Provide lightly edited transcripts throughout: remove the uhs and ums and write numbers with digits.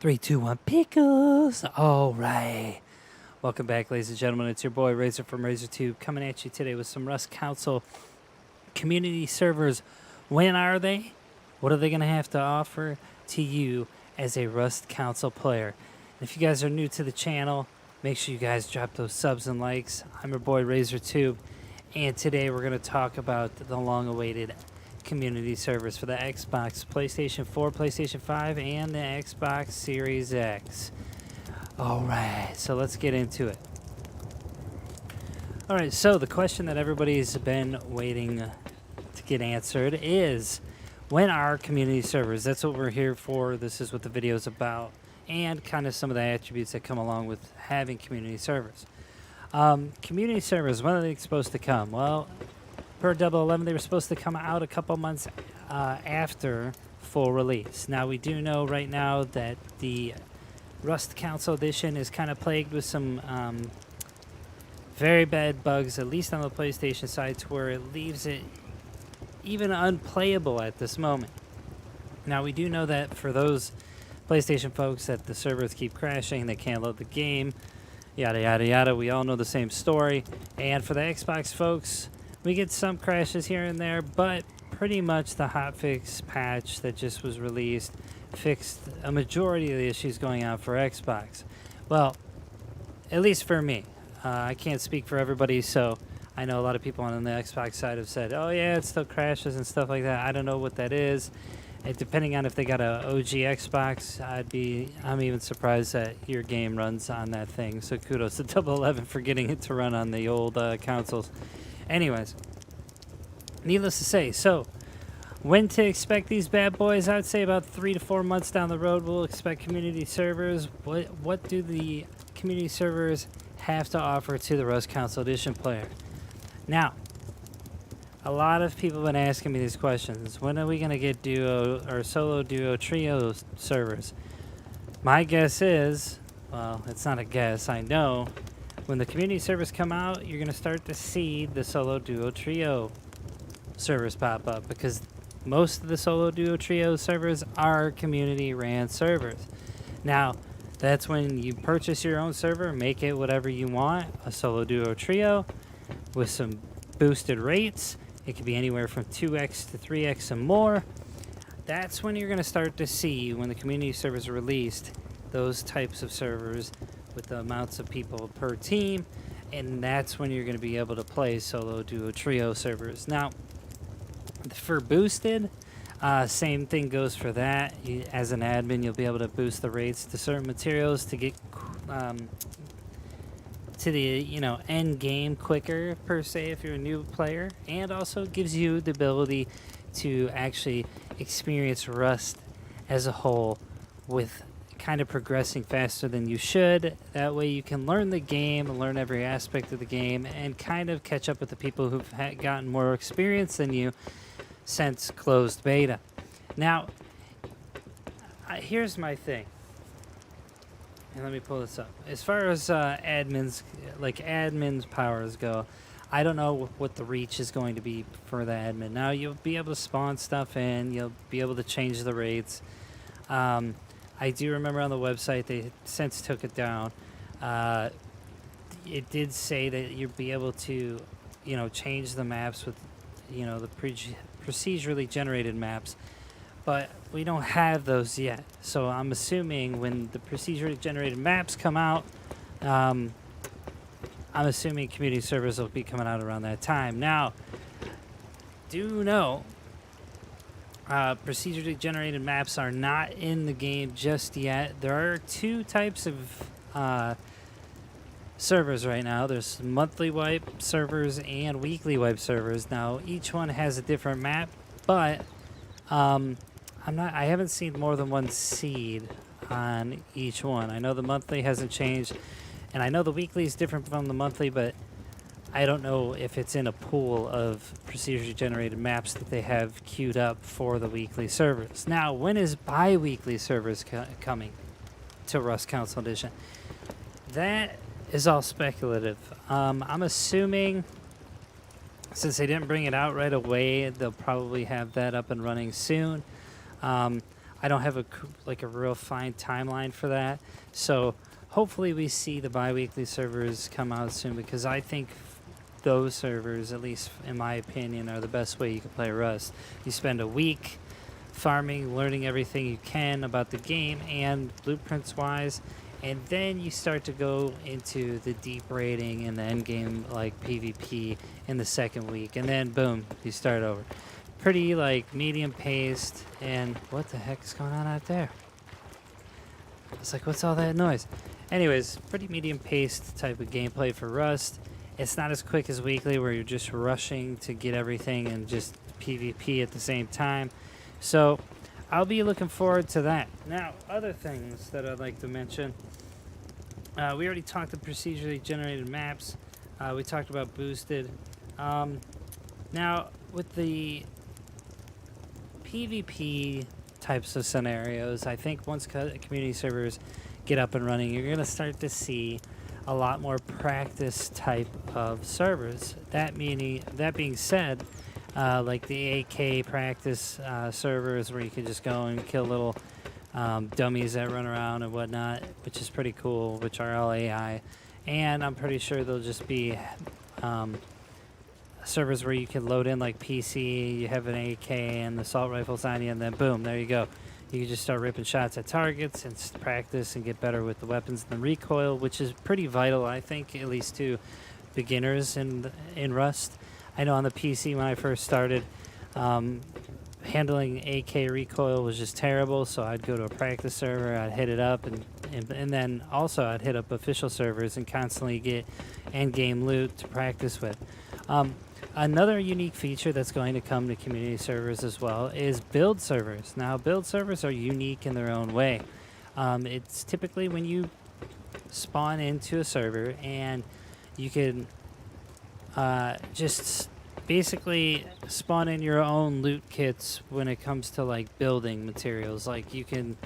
Three, two, one, pickles. All right. Welcome back, ladies and gentlemen. It's your boy Razor from RazorTube coming at you today with some Rust Council community servers. When are they? What are they going to have to offer to you as a Rust Council player? If you guys are new to the channel, make sure you guys drop those subs and likes. I'm your boy RazorTube, and today we're going to talk about the long-awaited community servers for the Xbox, PlayStation 4, PlayStation 5, and the Xbox Series X. Alright, so let's get into it. Alright, so the question that everybody's been waiting to get answered is, when are community servers? That's what we're here for. This is what the video is about, and kind of some of the attributes that come along with having community servers. Community servers, when are they supposed to come? Well, per Double 11, they were supposed to come out a couple months after full release. Now, we do know right now that the Rust Council Edition is kind of plagued with some very bad bugs, at least on the PlayStation side, to where it leaves it even unplayable at this moment. Now, we do know that for those PlayStation folks that the servers keep crashing, they can't load the game, yada, yada, yada. We all know the same story. And for the Xbox folks, we get some crashes here and there, but pretty much the hotfix patch that just was released fixed a majority of the issues going on for Xbox. Well, at least for me. I can't speak for everybody, so I know a lot of people on the Xbox side have said, oh yeah, it still crashes and stuff like that. I don't know what that is. And depending on if they got a OG Xbox, I'm even surprised that your game runs on that thing. So kudos to Double 11 for getting it to run on the old consoles. Anyways, needless to say, so when to expect these bad boys? I would say about 3 to 4 months down the road, we'll expect community servers. What do the community servers have to offer to the Rust Council Edition player? Now, a lot of people have been asking me these questions. When are we going to get duo or solo, duo, trio servers? My guess is, well, it's not a guess, I know, when the community servers come out, you're going to start to see the solo, duo, trio servers pop up, because most of the solo, duo, trio servers are community ran servers. Now, that's when you purchase your own server, make it whatever you want, a solo, duo, trio with some boosted rates. It could be anywhere from 2x to 3x and more. That's when you're going to start to see, when the community servers are released, those types of servers with the amounts of people per team, and that's when you're going to be able to play solo, duo, trio servers. Now, for boosted, same thing goes for that. As an admin, you'll be able to boost the rates to certain materials to get to the end game quicker, per se, if you're a new player, and also gives you the ability to actually experience Rust as a whole with kind of progressing faster than you should. That way you can learn the game, learn every aspect of the game, and kind of catch up with the people who've gotten more experience than you since closed beta. Now, here's my thing. And let me pull this up. As far as admins powers go, I don't know what the reach is going to be for the admin. Now, you'll be able to spawn stuff in. You'll be able to change the rates. I do remember on the website, they since took it down. It did say that you'd be able to, change the maps with, the procedurally generated maps. But we don't have those yet. So I'm assuming when the procedurally generated maps come out, I'm assuming community servers will be coming out around that time. Now, do know procedurally generated maps are not in the game just yet. There are two types of servers right now. There's monthly wipe servers and weekly wipe servers. Now, each one has a different map, but I haven't seen more than one seed on each one. I know the monthly hasn't changed, and I know the weekly is different from the monthly, but I don't know if it's in a pool of procedurally generated maps that they have queued up for the weekly servers. Now, when is bi-weekly servers coming to Rust Council Edition? That is all speculative. I'm assuming, since they didn't bring it out right away, they'll probably have that up and running soon. I don't have like a real fine timeline for that. So hopefully we see the bi-weekly servers come out soon, because I think those servers, at least in my opinion, are the best way you can play Rust. You spend a week farming, learning everything you can about the game and blueprints wise, and then you start to go into the deep raiding and the end game like PvP in the second week, and then boom, you start over. Pretty like medium paced. And what the heck is going on out there? It's like, what's all that noise? Anyways, pretty medium paced type of gameplay for Rust. It's not as quick as weekly where you're just rushing to get everything and just PvP at the same time. So I'll be looking forward to that. Now, other things that I'd like to mention. We already talked about procedurally generated maps. We talked about boosted. Now, with the PvP types of scenarios, I think once community servers get up and running, you're going to start to see a lot more practice type of servers. That being said, like the AK practice servers where you can just go and kill little dummies that run around and whatnot, which is pretty cool, which are all AI. And I'm pretty sure they'll just be servers where you can load in like PC, you have an AK and the assault rifles on you, and then boom, there you go. You can just start ripping shots at targets and practice and get better with the weapons and the recoil, which is pretty vital, I think, at least to beginners in Rust. I know on the PC when I first started, handling AK recoil was just terrible, so I'd go to a practice server, I'd hit it up, and then also I'd hit up official servers and constantly get end-game loot to practice with. Another unique feature that's going to come to community servers as well is build servers. Now, build servers are unique in their own way. It's typically when you spawn into a server and you can just basically spawn in your own loot kits when it comes to like building materials. Like you can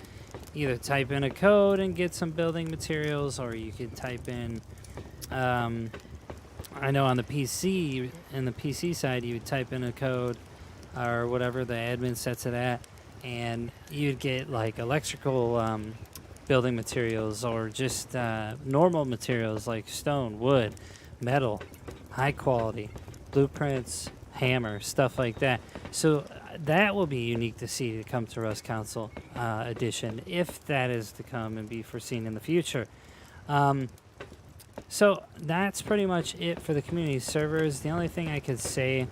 either type in a code and get some building materials, or you can type in I know on the PC, in the PC side, you would type in a code or whatever the admin sets it at, and you'd get like electrical building materials, or just normal materials like stone, wood, metal, high quality, blueprints, hammer, stuff like that. So that will be unique to see to come to Rust Council Edition, if that is to come and be foreseen in the future. So that's pretty much it for the community servers. The only thing I could say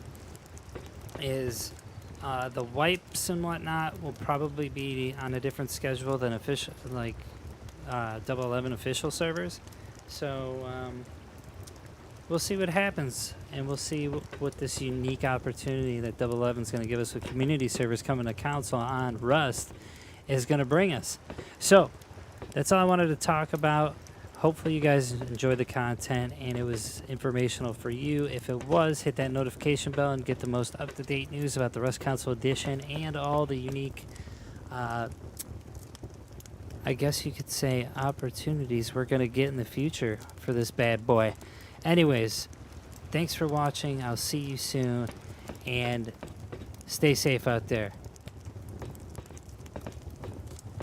is the wipes and whatnot will probably be on a different schedule than official, like 11 official servers. So we'll see what happens, and we'll see what this unique opportunity that 11 is going to give us with community servers coming to council on Rust is going to bring us. So that's all I wanted to talk about. Hopefully you guys enjoyed the content and it was informational for you. If it was, hit that notification bell and get the most up-to-date news about the Rust Council Edition and all the unique, I guess you could say, opportunities we're going to get in the future for this bad boy. Anyways, thanks for watching. I'll see you soon, and stay safe out there.